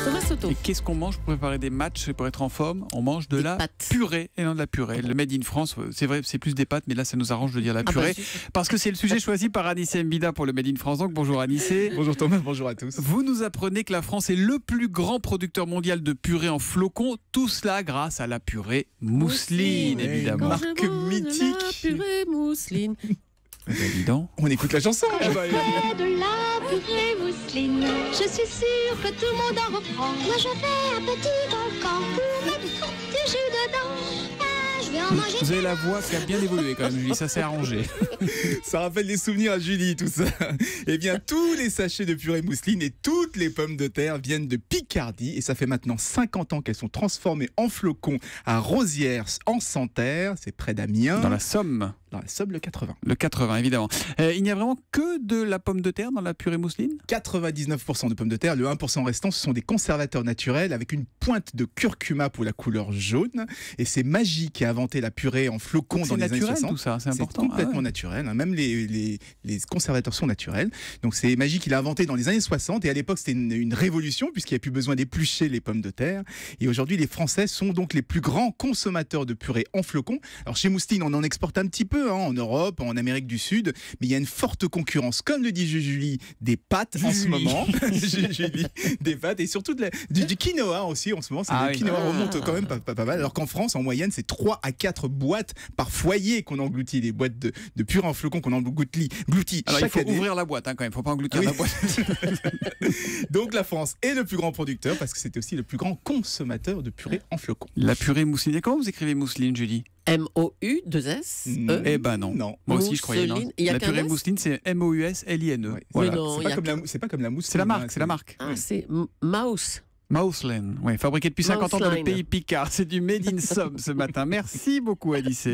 Thomas Soto. Et qu'est-ce qu'on mange pour préparer des matchs et pour être en forme? On mange de la pâtes. purée et non de la purée. Le Made in France, c'est vrai, c'est plus des pâtes, mais là ça nous arrange de dire la purée. Parce que c'est le sujet choisi par Anissé Mbida pour le Made in France. Donc bonjour Anissé. Bonjour Thomas, bonjour à tous. Vous nous apprenez que la France est le plus grand producteur mondial de purée en flocons. Tout cela grâce à la purée mousseline, évidemment. Marque mythique. La purée mousseline. Évident. On écoute la chanson. Fais de la purée mousseline. Je suis sûre que tout le monde en reprend. Moi je fais un petit volcan pour mettre du jus dedans. Ah, je vais en manger. Vous avez la voix qui a bien évolué quand même, Julie, ça s'est arrangé. Ça rappelle des souvenirs à Julie, tout ça. Eh bien, tous les sachets de purée mousseline et toutes les pommes de terre viennent de Picardie. Et ça fait maintenant 50 ans qu'elles sont transformées en flocons à Rosières, en Santerre. C'est près d'Amiens. Dans la Somme. Dans la Somme, le 80. Le 80, évidemment. Il n'y a vraiment que de la pomme de terre dans la purée mousseline? 99% de pommes de terre, le 1% restant, ce sont des conservateurs naturels avec une pointe de curcuma pour la couleur jaune. Et c'est Maggi qui a inventé la purée en flocons dans les années 60. C'est naturel tout ça, c'est important. C'est complètement naturel, hein. Même les conservateurs sont naturels. Donc c'est Maggi qui l'a inventé dans les années 60 et à l'époque c'était une révolution puisqu'il n'y a plus besoin d'éplucher les pommes de terre. Et aujourd'hui les Français sont donc les plus grands consommateurs de purée en flocons. Alors chez Mousseline on en exporte un petit peu, hein, en Europe, en Amérique du Sud, mais il y a une forte concurrence, comme le dit Julie, des pâtes en ce moment. Julie, des pâtes et surtout du quinoa aussi en ce moment. Le quinoa remonte quand même pas mal. Alors qu'en France, en moyenne, c'est 3 à 4 boîtes par foyer qu'on engloutit, des boîtes de purée en flocons qu'on engloutit Alors chaque il faut année. ouvrir la boîte hein, quand même, il ne faut pas engloutir la boîte. Donc la France est le plus grand producteur parce que c'était aussi le plus grand consommateur de purée en flocons. La purée mousseline, et comment vous écrivez mousseline, Julie? M-O-U-2-S-E. Eh ben non. Moi aussi je croyais. Non. La purée mousseline c'est M-O-U-S-L-I-N-E. Ouais, voilà. non, c'est pas comme la mousse. C'est la marque, c'est la marque. Ah, c'est Mouse. Mousseline, oui, fabriqué depuis 50 ans dans le Mousseline. pays Picard. C'est du Made in Somme ce matin. Merci beaucoup, Alice.